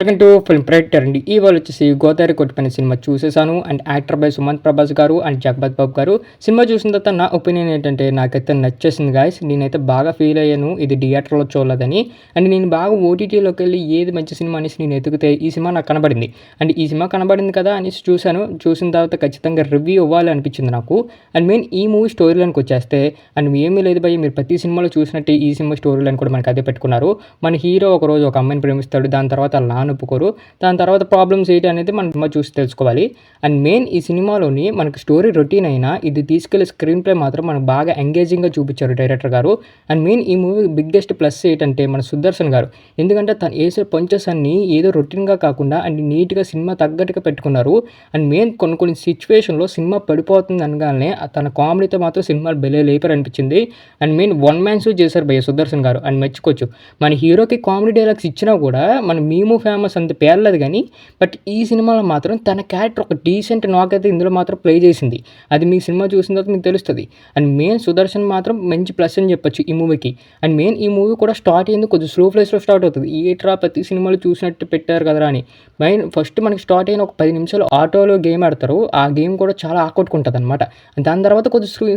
Welcome to film protector అండి. ఇవాళ వచ్చేసి గోదావరి కొట్టిపైన సినిమా చూసేసాను. And actor by Sumanth Prabhas గారు అండ్ జగపతి బాబు గారు. సినిమా చూసిన తర్వాత నా ఒపీనియన్ ఏంటంటే నాకైతే నచ్చేసింది గాయస్. నేనైతే బాగా ఫీల్ అయ్యాను ఇది థియేటర్లో చూడలేదని. అండ్ నేను బాగా ఓటీటీలోకి వెళ్ళి ఏది మంచి సినిమా అనేసి నేను ఎతికితే ఈ సినిమా నాకు కనబడింది. అండ్ ఈ సినిమా కనబడింది కదా అనేసి చూశాను. చూసిన తర్వాత ఖచ్చితంగా రివ్యూ ఇవ్వాలి అనిపించింది నాకు. అండ్ మెయిన్ ఈ మూవీ స్టోరీ లైన్కి వచ్చేస్తే అండ్ ఏమీ లేదు భయ్య, మీరు ప్రతి సినిమాలో చూసినట్టే ఈ సినిమా స్టోరీ లైన్ కూడా మనకు అదే పెట్టుకున్నారు. మన హీరో ఒకరోజు ఒక అమ్మాయిని ప్రేమిస్తాడు. దాని తర్వాత ఒప్పుకోరు. దాని తర్వాత ప్రాబ్లమ్స్ ఏంటి అనేది మనం సినిమా చూసి తెలుసుకోవాలి. అండ్ మెయిన్ ఈ సినిమాలోని మనకు స్టోరీ రొటీన్ అయినా ఇది తీసుకెళ్లే స్క్రీన్ ప్లే మాత్రం మనకు బాగా ఎంగేజింగ్గా చూపించారు డైరెక్టర్ గారు. అండ్ మెయిన్ ఈ మూవీ బిగ్గెస్ట్ ప్లస్ ఏంటంటే మన సుదర్శన్ గారు. ఎందుకంటే తను వేసే పంచెస్ అన్నీ ఏదో రొటీన్గా కాకుండా అండ్ నీట్గా సినిమా తగ్గట్టుగా పెట్టుకున్నారు. అండ్ మెయిన్ కొన్ని సిచ్యువేషన్లో సినిమా పడిపోతుంది అనగానే తన కామెడీతో మాత్రం సినిమా బెలే లేపర్ అనిపించింది. And main one man show చేశారు భయ్య సుదర్శన్ గారు. అండ్ మెచ్చుకోవచ్చు. మన హీరోకి కామెడీ డైలాగ్స్ ఇచ్చినా కూడా మన మేము ఫేమస్ అంత పేర్లేదు కానీ బట్ ఈ సినిమాలో మాత్రం తన క్యారెక్టర్ ఒక డీసెంట్ నాకైతే ఇందులో మాత్రం ప్లే చేసింది. అది మీ సినిమా చూసిన తర్వాత మీకు తెలుస్తుంది. అండ్ మెయిన్ సుదర్శన్ మాత్రం మంచి ప్లస్ అని చెప్పొచ్చు ఈ మూవీకి. అండ్ మెయిన్ ఈ మూవీ కూడా స్టార్ట్ అయ్యింది కొద్దిగా స్లో ఫ్లేస్లో స్టార్ట్ అవుతుంది. ఏట్రా ప్రతి సినిమాలో చూసినట్టు పెట్టారు కదరా అని. మెయిన్ ఫస్ట్ మనకి స్టార్ట్ అయిన ఒక 10 నిమిషాలు ఆటోలో గేమ్ ఆడతారు. ఆ గేమ్ కూడా చాలా ఆకట్టుకుంటుంది అనమాట. దాని తర్వాత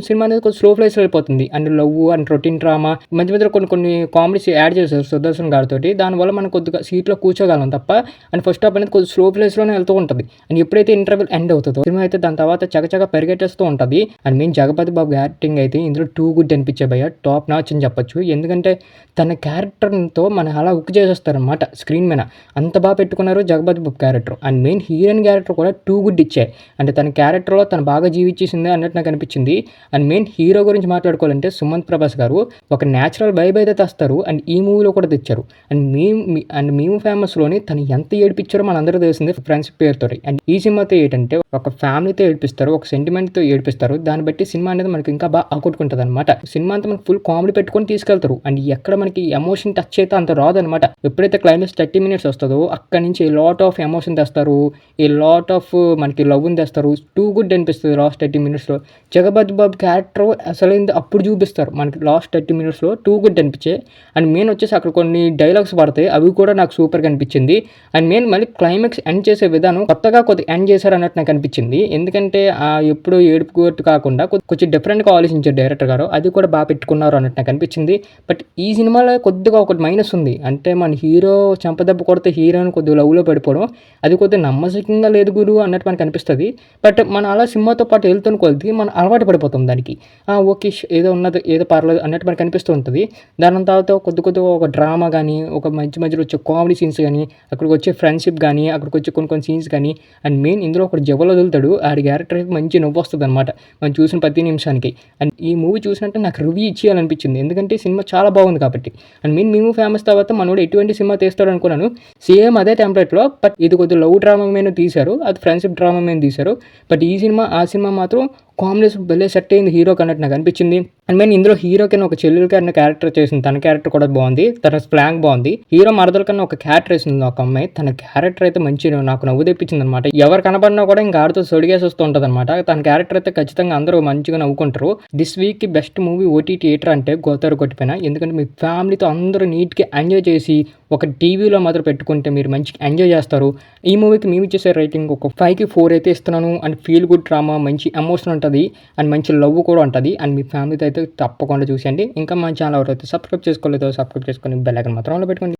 సినిమా అనేది కొద్దిగా స్లో ఫ్లేస్లో వెళ్ళిపోతుంది. And love and routine drama మధ్య మధ్యలో కొన్ని కామెడీస్ యాడ్ చేశారు సుదర్శన్ గారితో. దానివల్ల మనం కొద్దిగా సీట్లో కూర్చోగలం తప్ప. అండ్ ఫస్ట్ హాఫ్ అనేది కొద్దిగా స్లో ప్లేస్లోనే వెళ్తూ ఉంటుంది. అండ్ ఎప్పుడైతే ఇంటర్వెల్ ఎండ్ అవుతుందో సినిమా అయితే దాని తర్వాత చకచక పరిగెట్టేస్తూ ఉంటుంది. And main Jagapathi Babu acting అయితే ఇందులో టూ గుడ్ అనిపించే భయ్య, టాప్ నాచ్ అని చెప్పొచ్చు. ఎందుకంటే తన క్యారెక్టర్తో మన అలా హుక్ చేసేస్తారనమాట స్క్రీన్ మీద. అంత బాగా పెట్టుకున్నారు Jagapathi Babu character. And main heroine character కూడా టూ గుడ్ ఇచ్చాయి. అంటే తన క్యారెక్టర్లో తను బాగా జీవించేసింది అన్నట్టు నాకు అనిపించింది. అండ్ మెయిన్ హీరో గురించి మాట్లాడుకోవాలంటే సుమంత్ ప్రభాస్ గారు ఒక న్యాచురల్ వైబ్ అయితే తెస్తారు. అండ్ ఈ మూవీలో కూడా తెచ్చారు. అండ్ మేము ఫేమస్లోని తను ఎంత ఏడిపించారో మనందరూ తెలిసిందే ఫ్రెండ్షిప్ పేరుతో. అండ్ ఈ సినిమాతో ఏంటంటే ఒక ఫ్యామిలీతో ఏడిపిస్తారు, ఒక సెంటిమెంట్తో ఏడిపిస్తారు. దాన్ని బట్టి సినిమా అనేది మనకి ఇంకా బాగా ఆకట్టుకుంటుంది అనమాట. సినిమా అంతా మనకి ఫుల్ కామెడీ పెట్టుకొని తీసుకెళ్తారు. అండ్ ఎక్కడ మనకి ఎమోషన్ టచ్ అయితే అంత రాదనమాట. ఎప్పుడైతే క్లైమాక్స్ 30 minutes వస్తుందో అక్కడి నుంచి ఏ లాట్ ఆఫ్ ఎమోషన్ తెస్తారు, ఏ లాట్ ఆఫ్ మనకి లవ్ని తెస్తారు. టూ గుడ్ అనిపిస్తుంది లాస్ట్ 30 minutesలో. జగపతి బాబు క్యారెక్టర్ అసలైంది అప్పుడు చూపిస్తారు మనకి లాస్ట్ 30 minutesలో టూ గుడ్ అనిపించే. అండ్ మెయిన్ వచ్చేసి అక్కడ కొన్ని డైలాగ్స్ పడతాయి, అవి కూడా నాకు సూపర్గా అనిపించింది. అండ్ మెయిన్ మళ్ళీ క్లైమాక్స్ ఎండ్ చేసే విధానం కొత్తగా కొద్దిగా ఎండ్ చేశారు అన్నట్టు నాకు అనిపించింది. ఎందుకంటే ఎప్పుడు ఏడుపుకోట్టు కాకుండా కొంచెం డిఫరెంట్గా ఆలోచించారు డైరెక్టర్ గారు. అది కూడా బాగా పెట్టుకున్నారు అన్నట్టు నాకు అనిపించింది. బట్ ఈ సినిమాలో కొద్దిగా ఒకటి మైనస్ ఉంది. అంటే మన హీరో చెంపదెబ్బ కొడితే హీరోని కొద్దిగా లవ్లో పడిపోవడం, అది కొద్దిగా నమ్మశక్యంగా లేదు గురు అన్నట్టు మనకు అనిపిస్తుంది. బట్ మనం అలా సినిమాతో పాటు వెళ్తున్న కొద్ది మనం అలవాటు పడిపోతాం దానికి. ఓకే ఏదో ఉన్నది ఏదో పర్లేదు అన్నట్టు మనకు అనిపిస్తూ ఉంటుంది. దాని తర్వాత కొద్దిగా ఒక డ్రామా కానీ, ఒక మధ్యలో వచ్చే కామెడీ సీన్స్ కానీ, అక్కడికి వచ్చే ఫ్రెండ్షిప్ కానీ, అక్కడికి వచ్చే కొన్ని సీన్స్ కానీ. అండ్ మెయిన్ ఇందులో ఒకటి జవలు వదులుతాడు. ఆడి క్యారెక్టర్ అయితే మంచి నవ్వు వస్తుంది అనమాట మనం చూసిన ప్రతి నిమిషానికి. అండ్ ఈ మూవీ చూసినట్టే నాకు రివ్యూ ఇచ్చేయాలనిపించింది. ఎందుకంటే సినిమా చాలా బాగుంది కాబట్టి. అండ్ మెయిన్ మేము ఫేమస్ తర్వాత మనోడు ఎటువంటి సినిమా తీస్తాడు అనుకున్నాను. సేమ్ అదే టెంప్లెట్లో. బట్ ఇది కొద్దిగా లవ్ డ్రామా మీద తీశారు, అది ఫ్రెండ్షిప్ డ్రామా మీద తీశారు. బట్ ఈ సినిమా ఆ సినిమా మాత్రం కాంబినేషన్ భలే సెట్ అయింది హీరోకి అన్నట్టు నాకు అనిపించింది. అండ్ మెయిన్ ఇందులో హీరో కన్నా ఒక చెల్లెల కన్నా క్యారెక్టర్ చేసింది. తన క్యారెక్టర్ కూడా బాగుంది, తన స్లాంగ్ బాగుంది. హీరో మరదల కన్నా ఒక క్యారెక్టర్ వేసింది ఒక అమ్మాయి. తన క్యారెక్టర్ అయితే మంచి నాకు నవ్వు తెప్పించింది అనమాట. ఎవరు కనబడినా కూడా ఇంకా ఆడితో సొడిగేసి వస్తూ ఉంటుంది అనమాట. తన క్యారెక్టర్ అయితే ఖచ్చితంగా అందరూ మంచిగా నవ్వుకుంటారు. This week best movie OTT theatre అంటే గోదావరి కొట్టిపోయిన. ఎందుకంటే మీ ఫ్యామిలీతో అందరూ నీట్గా ఎంజాయ్ చేసి ఒక టీవీలో మాత్రం పెట్టుకుంటే మీరు మంచిగా ఎంజాయ్ చేస్తారు. ఈ మూవీకి మేము ఇచ్చేసే రేటింగ్ ఒక 5కి 4 అయితే ఇస్తున్నాను. అండ్ ఫీల్ గుడ్ డ్రామా, మంచి ఎమోషన్ ఉంటుంది అండ్ మంచి లవ్ కూడా ఉంటుంది. అండ్ మీ ఫ్యామిలీతో అయితే తప్పకుండా చూసేయండి. ఇంకా మన ఛానల్ ఎవరైతే సబ్స్క్రైబ్ చేసుకోలేదో సబ్స్క్రైబ్ చేసుకొని బెల్ ఐకాన్ మాత్రం ఆన్లో పెట్టుకోండి.